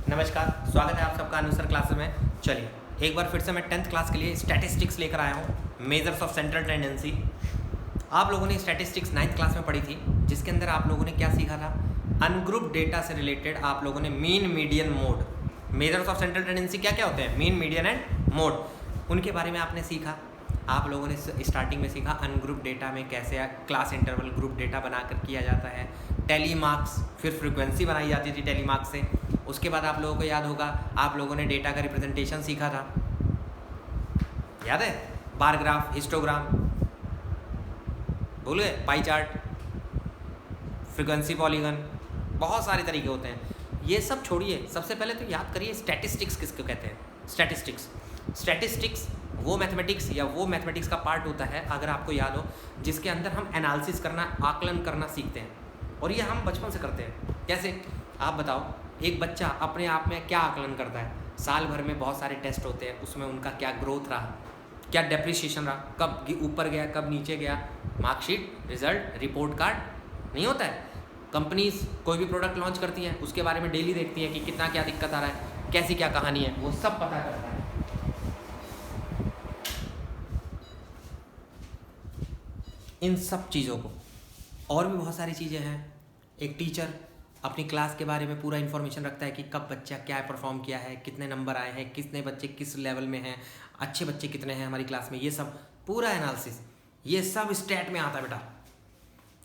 नमस्कार, स्वागत है आप सबका अनुसर क्लासेस में। चलिए एक बार फिर से मैं 10th क्लास के लिए स्टैटिस्टिक्स लेकर आया हूँ, मेजर्स ऑफ सेंट्रल टेंडेंसी। आप लोगों ने स्टैटिस्टिक्स 9th क्लास में पढ़ी थी, जिसके अंदर आप लोगों ने क्या सीखा था? अनग्रुप डेटा से रिलेटेड आप लोगों ने mean, median, mode. Measures of central tendency क्या क्या होते हैं? Mean, median and mode. उनके बारे में आपने सीखा। आप लोगों ने स्टार्टिंग में सीखा अनग्रुप डेटा में कैसे क्लास इंटरवल ग्रुप डेटा बनाकर किया जाता है, टेली मार्क्स, फिर फ्रीक्वेंसी बनाई जाती थी टेली मार्क्स से। उसके बाद आप लोगों को याद होगा, आप लोगों ने डेटा का रिप्रेजेंटेशन सीखा था, याद है? बार ग्राफ, हिस्टोग्राम, भूल गए? पाई चार्ट, फ्रीक्वेंसी पॉलीगन, बहुत सारे तरीके होते हैं। ये सब छोड़िए, सबसे पहले तो याद करिए स्टैटिस्टिक्स किसको कहते हैं। स्टैटिस्टिक्स वो मैथमेटिक्स या वो मैथमेटिक्स का पार्ट होता है, अगर आपको याद हो, जिसके अंदर हम एनालिसिस करना, आकलन करना सीखते हैं। और ये हम बचपन से करते हैं। कैसे? आप बताओ, एक बच्चा अपने आप में क्या आकलन करता है? साल भर में बहुत सारे टेस्ट होते हैं, उसमें उनका क्या ग्रोथ रहा, क्या डेप्रिसिएशन रहा, कब ऊपर गया, कब नीचे गया, मार्कशीट, रिजल्ट, रिपोर्ट कार्ड नहीं होता है। कंपनीज कोई भी प्रोडक्ट लॉन्च करती हैं, उसके बारे में डेली देखती हैं कि कितना क्या दिक्कत आ रहा है, कैसी क्या कहानी है, वो सब पता करता है। इन सब चीज़ों को, और भी बहुत सारी चीज़ें हैं। एक टीचर अपनी क्लास के बारे में पूरा इन्फॉर्मेशन रखता है कि कब बच्चा क्या परफॉर्म किया है, कितने नंबर आए हैं, कितने बच्चे किस लेवल में हैं, अच्छे बच्चे कितने हैं हमारी क्लास में, ये सब पूरा एनालिसिस, ये सब स्टैट में आता है बेटा।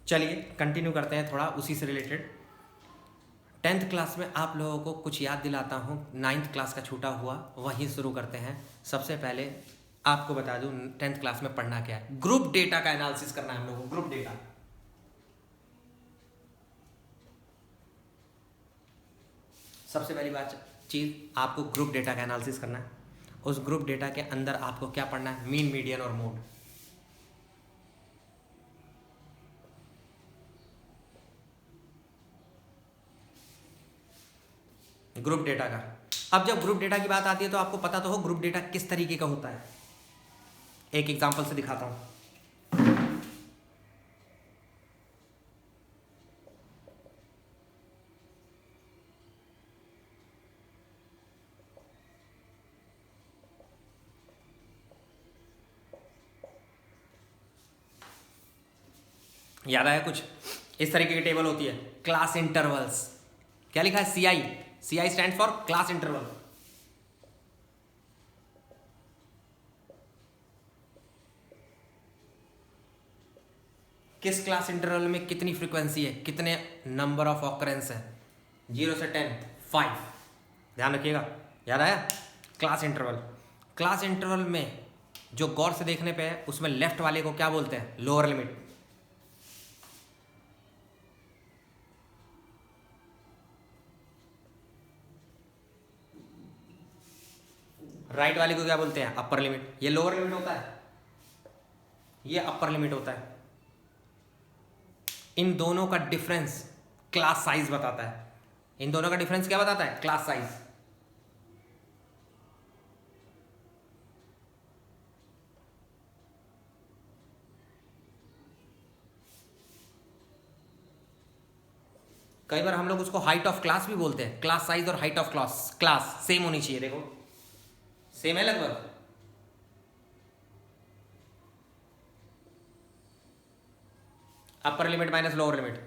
चलिए कंटिन्यू करते हैं थोड़ा उसी से रिलेटेड। 10th क्लास में आप लोगों को कुछ याद दिलाता हूँ, 9th क्लास का छूटा हुआ वहीं शुरू करते हैं। सबसे पहले आपको बता दूँ 10th क्लास में पढ़ना क्या है। ग्रुप डेटा का एनालिसिस करना है हम लोगों को। ग्रुप डेटा, सबसे पहली बात चीज़, आपको ग्रुप डेटा का एनालिसिस करना है। उस ग्रुप डेटा के अंदर आपको क्या पढ़ना है? मीन, मीडियन और मोड। ग्रुप डेटा का, अब जब ग्रुप डेटा की बात आती है तो आपको पता तो हो ग्रुप डेटा किस तरीके का होता है। एक एग्जांपल से दिखाता हूं। याद आया कुछ? इस तरीके की टेबल होती है, क्लास इंटरवल्स। क्या लिखा है? CI। CI stand for class interval. किस क्लास इंटरवल में कितनी फ्रीक्वेंसी है, कितने नंबर ऑफ ऑकरेंस है, 0 से 10, 5। ध्यान रखिएगा, याद आया? Class interval. क्लास इंटरवल में जो गौर से देखने पे है, उसमें लेफ्ट वाले को क्या बोलते हैं? Lower limit. राइट वाले को क्या बोलते हैं? Upper limit. ये लोअर लिमिट होता है, ये अपर लिमिट होता है। इन दोनों का डिफरेंस क्लास साइज बताता है। इन दोनों का डिफरेंस क्या बताता है? Class size. कई बार हम लोग उसको हाइट ऑफ क्लास भी बोलते हैं। क्लास साइज और हाइट ऑफ क्लास सेम होनी चाहिए। देखो सेम है लगभग। Upper limit minus lower limit,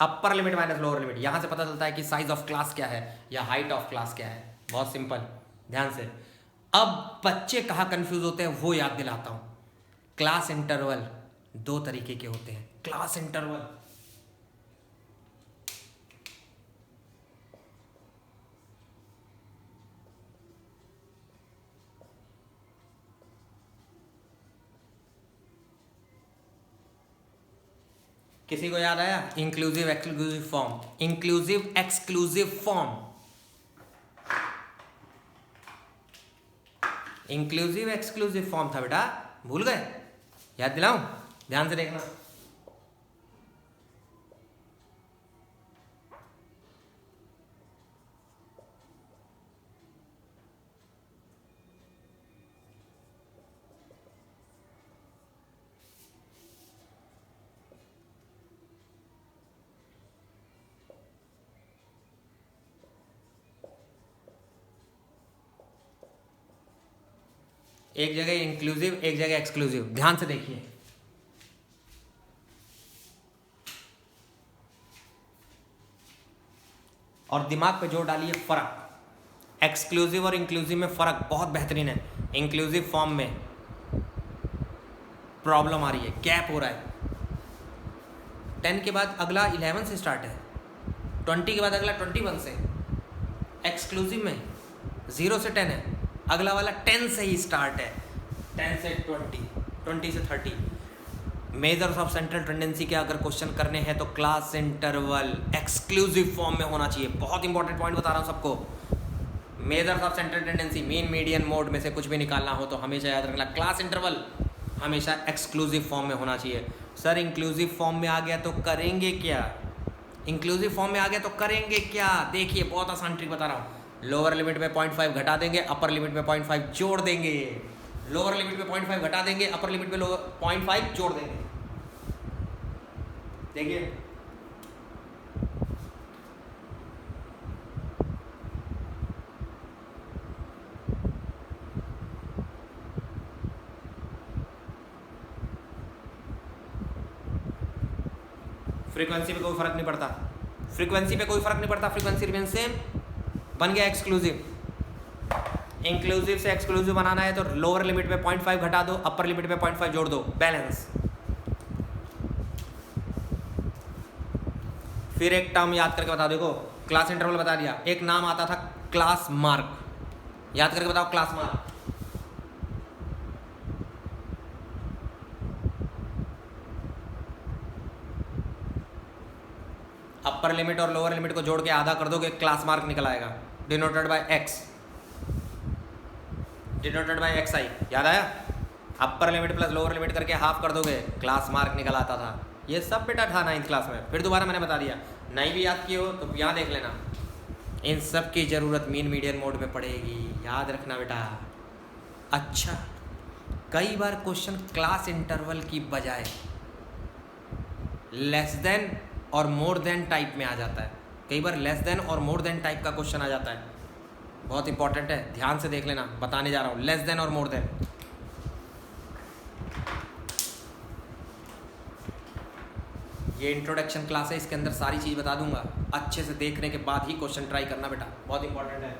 upper limit minus lower limit, यहां से पता चलता है कि साइज ऑफ क्लास क्या है या हाइट ऑफ क्लास क्या है। बहुत सिंपल, ध्यान से। अब बच्चे कहाँ कंफ्यूज होते हैं वो याद दिलाता हूं। क्लास इंटरवल दो तरीके के होते हैं। क्लास इंटरवल, किसी को याद आया? Inclusive exclusive form. Inclusive exclusive form, inclusive exclusive form था बेटा, भूल गए? याद दिलाऊं? ध्यान से देखना। एक जगह इंक्लूसिव, एक जगह एक्सक्लूसिव। ध्यान से देखिए, और दिमाग पे जोर डालिए। फर्क एक्सक्लूसिव और इंक्लूसिव में फ़र्क बहुत बेहतरीन है। इंक्लूसिव फॉर्म में प्रॉब्लम आ रही है, गैप हो रहा है। 10 के बाद अगला 11 से स्टार्ट है, 20 के बाद अगला 21 से। एक्सक्लूसिव में 0 से 10 है, अगला वाला 10 से ही स्टार्ट है, 10 से 20, 20 से 30। मेजर्स ऑफ सेंट्रल टेंडेंसी के अगर क्वेश्चन करने हैं तो क्लास इंटरवल एक्सक्लूसिव फॉर्म में होना चाहिए। बहुत इंपॉर्टेंट पॉइंट बता रहा हूँ सबको। Measures of central tendency, mean median mode में से कुछ भी निकालना हो तो हमेशा याद रखना क्लास इंटरवल हमेशा एक्सक्लूसिव फॉर्म में होना चाहिए। सर इंक्लूसिव फॉर्म में आ गया तो करेंगे क्या? इंक्लूसिव फॉर्म में आ गया तो करेंगे क्या? देखिए बहुत आसान ट्रिक बता रहा हूँ। लोअर लिमिट में 0.5 घटा देंगे, अपर लिमिट में 0.5 जोड़ देंगे। लोअर लिमिट में 0.5 घटा देंगे, अपर लिमिट में 0.5 जोड़ देंगे। देखिए फ्रीक्वेंसी पे कोई फर्क नहीं पड़ता, फ्रीक्वेंसी पे कोई फर्क नहीं पड़ता, फ्रीक्वेंसी रिमेन सेम। बन गया एक्सक्लूसिव। इंक्लूसिव से एक्सक्लूसिव बनाना है तो लोअर लिमिट में 0.5 घटा दो, अपर लिमिट में 0.5 जोड़ दो, बैलेंस। फिर एक टर्म याद करके बता, देखो क्लास इंटरवल बता दिया, एक नाम आता था क्लास मार्क। याद करके बताओ क्लास मार्क। अपर लिमिट और लोअर लिमिट को जोड़ के आधा कर दोगे, क्लास मार्क निकल आएगा, denoted by X, denoted by X I. याद आया? Upper limit plus lower limit करके हाफ कर दोगे, क्लास मार्क निकल आता था। ये सब बेटा था 9th क्लास में। फिर दोबारा मैंने बता दिया, नहीं भी याद किए हो तो यहाँ देख लेना। इन सब की ज़रूरत मीन मीडियन मोड में पड़ेगी, याद रखना बेटा। अच्छा, कई बार क्वेश्चन क्लास इंटरवल की बजाय लेस देन और मोर देन टाइप में आ जाता है। कई बार लेस देन और मोर देन टाइप का क्वेश्चन आ जाता है, बहुत इंपॉर्टेंट है, ध्यान से देख लेना। बताने जा रहा हूँ लेस देन और मोर देन। ये इंट्रोडक्शन क्लास है, इसके अंदर सारी चीज़ बता दूंगा। अच्छे से देखने के बाद ही क्वेश्चन ट्राई करना बेटा, बहुत इंपॉर्टेंट है।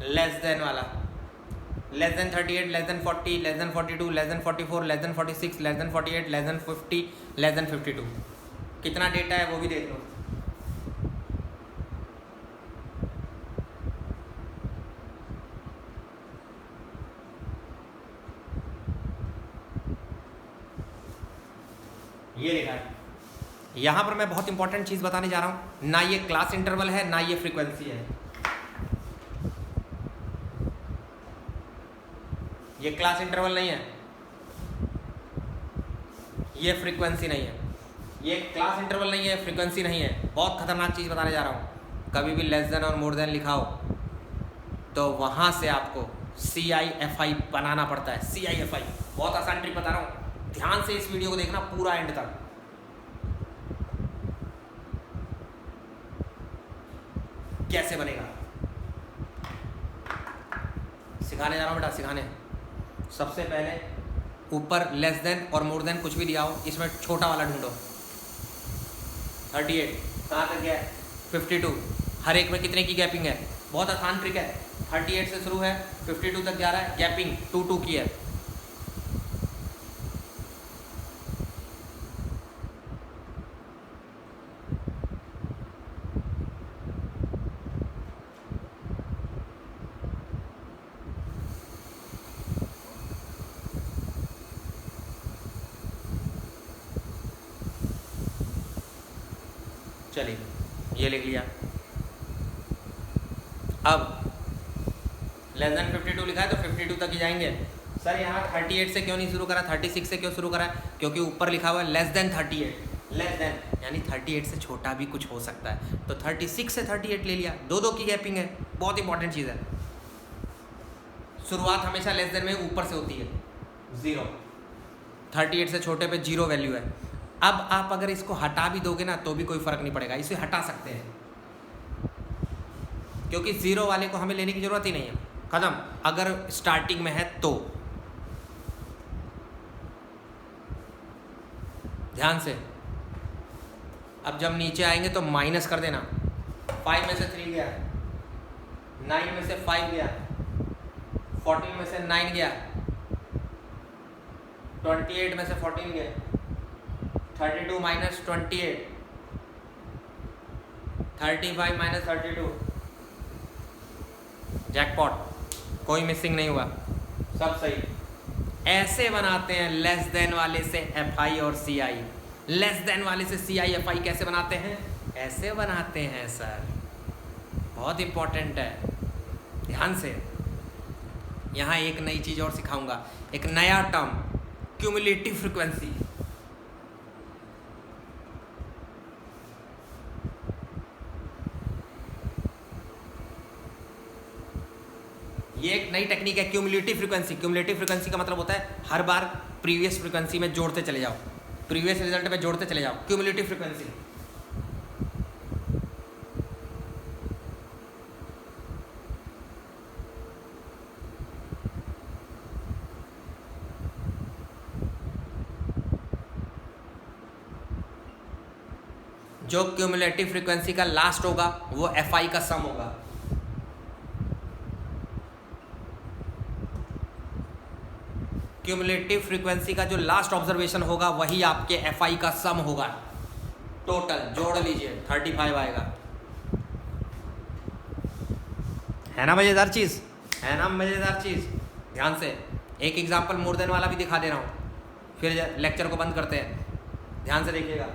लेस देन वाला, less than 38, less than 40, less than 42, less than 44, less than 46, less than 48, less than 50, less than 52। कितना डेटा है वो भी देख लो। ये लिखा है यहाँ पर। मैं बहुत इंपॉर्टेंट चीज़ बताने जा रहा हूँ, ना ये क्लास इंटरवल है ना ये फ्रीक्वेंसी है। ये क्लास इंटरवल नहीं है, ये फ्रीक्वेंसी नहीं है। ये क्लास इंटरवल नहीं है, फ्रीक्वेंसी नहीं है। बहुत खतरनाक चीज़ बताने जा रहा हूँ। कभी भी लेस देन और मोर देन लिखा हो तो वहाँ से आपको CIFI बनाना पड़ता है। CIFI बहुत आसान ट्रिक बता रहा हूँ, ध्यान से इस वीडियो को देखना पूरा एंड तक। कैसे बनेगा सिखाने जा रहा हूँ बेटा, सिखाने। सबसे पहले ऊपर लेस देन और मोर देन कुछ भी दिया हो, इसमें छोटा वाला ढूंढो। 38 कहाँ तक गया? 52। हर एक में कितने की गैपिंग है? बहुत आसान ट्रिक है। 38 से शुरू है, 52 तक जा रहा है, गैपिंग 2 2 की है। चलिए ये लिख लिया। अब लेस देन 52 लिखा है तो 52 तक ही जाएंगे। सर यहाँ 38 से क्यों नहीं शुरू करा, 36 से क्यों शुरू करा? क्योंकि ऊपर लिखा हुआ है लेस देन 38, लेस देन यानी 38 से छोटा भी कुछ हो सकता है, तो 36 से 38 ले लिया। दो की गैपिंग है, बहुत इंपॉर्टेंट चीज़ है। शुरुआत हमेशा लेस देन में ऊपर से होती है, 0। 38 से छोटे पे 0 वैल्यू है। अब आप अगर इसको हटा भी दोगे ना तो भी कोई फ़र्क नहीं पड़ेगा, इसे हटा सकते हैं क्योंकि 0 वाले को हमें लेने की ज़रूरत ही नहीं है, खत्म। अगर स्टार्टिंग में है तो ध्यान से। अब जब नीचे आएंगे तो माइनस कर देना। 5 में से 3 गया, 9 में से 5 गया, 14 में से 9 गया, 28 में से 14 गया, 32 माइनस 28, 35 माइनस 32, जैकपॉट, कोई मिसिंग नहीं हुआ, सब सही। ऐसे बनाते हैं लेस देन वाले से एफ आई और सी आई। लेस देन वाले से सी आई एफ आई कैसे बनाते हैं? ऐसे बनाते हैं सर, बहुत इंपॉर्टेंट है, ध्यान से। यहाँ एक नई चीज़ और सिखाऊंगा, एक नया टर्म, क्यूमुलेटिव फ्रीक्वेंसी। ये एक नई टेक्निक है, क्यूमुलेटिव फ्रीक्वेंसी। क्यूमुलेटिव फ्रीक्वेंसी का मतलब होता है हर बार प्रीवियस फ्रीक्वेंसी में जोड़ते चले जाओ, प्रीवियस रिजल्ट में जोड़ते चले जाओ, क्यूमुलेटिव फ्रीक्वेंसी। जो क्यूमुलेटिव फ्रीक्वेंसी का लास्ट होगा वो एफ आई का सम होगा। क्यूमुलेटिव फ्रीक्वेंसी का जो लास्ट ऑब्जर्वेशन होगा वही आपके एफ आई का सम होगा। टोटल जोड़ लीजिए 35 आएगा। है ना मजेदार चीज, है ना मजेदार चीज। ध्यान से एक एग्जांपल मोर देन वाला भी दिखा दे रहा हूं, फिर लेक्चर को बंद करते हैं। ध्यान से देखिएगा।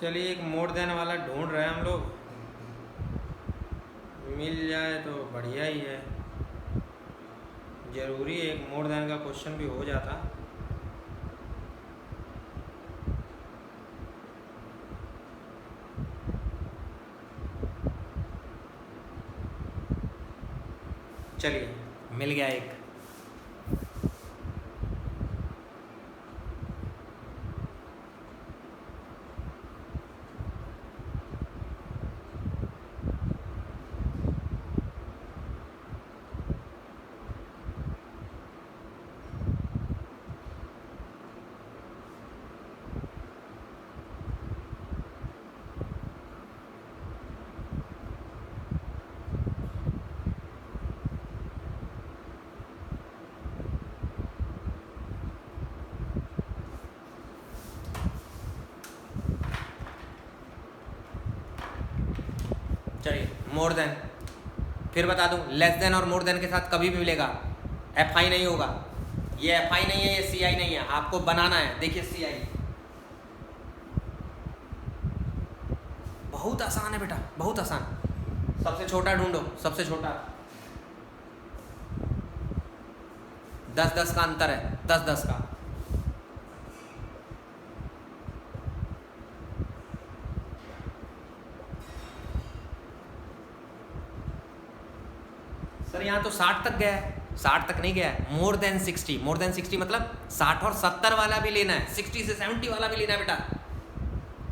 चलिए एक मोर देन वाला ढूंढ रहे हैं हम लोग, मिल जाए तो बढ़िया ही है। ज़रूरी एक मोर देन का क्वेश्चन भी हो जाता। चलिए मिल गया एक। चलिए मोर देन, फिर बता दूं लेस देन और मोर देन के साथ कभी भी मिलेगा एफ आई नहीं होगा। ये एफ आई नहीं है, ये सी आई नहीं है, आपको बनाना है। देखिए सी आई बहुत आसान है बेटा, बहुत आसान। सबसे छोटा ढूंढो, सबसे छोटा। 10-10 का अंतर है, 10-10 का। सर यहाँ तो 60 तक गया है, 60 तक नहीं गया है। मोर देन 60, मोर देन 60 मतलब 60 और 70 वाला भी लेना है, 60 से 70 वाला भी लेना है बेटा,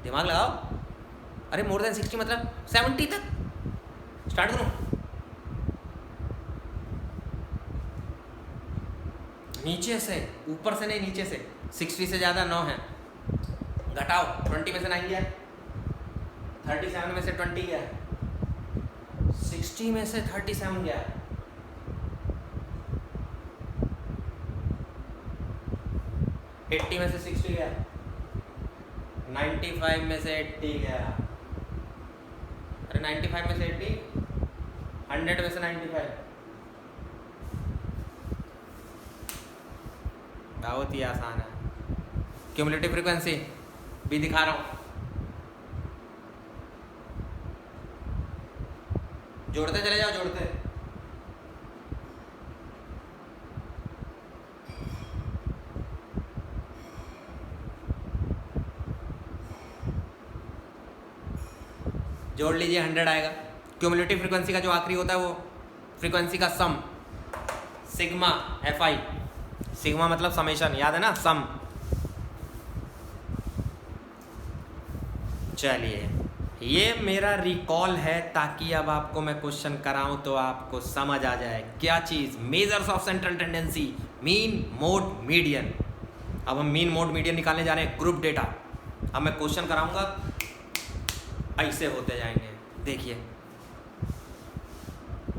दिमाग लगाओ। अरे मोर देन 60 मतलब 70 तक। स्टार्ट करूँ? नीचे से, ऊपर से नहीं, नीचे से। 60 से ज़्यादा 9 है, घटाओ। 20 में से 9 गया, 37 में से 20 गया, 60 में से 37 गया, 80 में से 60 गया, 95 में से 80 गया। अरे 95 में से 80, 100 में से 95। बहुत ही आसान है। क्यूमुलेटिव फ्रीक्वेंसी भी दिखा रहा हूँ, जोड़ते चले जाओ, जोड़ते। जोड़ लीजिए, 100 आएगा। क्यूमुलेटिव फ्रीक्वेंसी का जो आखिरी होता है वो फ्रीक्वेंसी का सम, सिग्मा एफ आई। सिग्मा मतलब समेशन, याद है ना, सम। चलिए ये मेरा रिकॉल है ताकि अब आपको मैं क्वेश्चन कराऊं तो आपको समझ आ जाए क्या चीज़। Measures of central tendency, mean mode median. अब हम मीन मोड मीडियन निकालने जा रहे हैं, ग्रुप डेटा। अब मैं क्वेश्चन कराऊंगा, ऐसे होते जाएंगे, देखिए।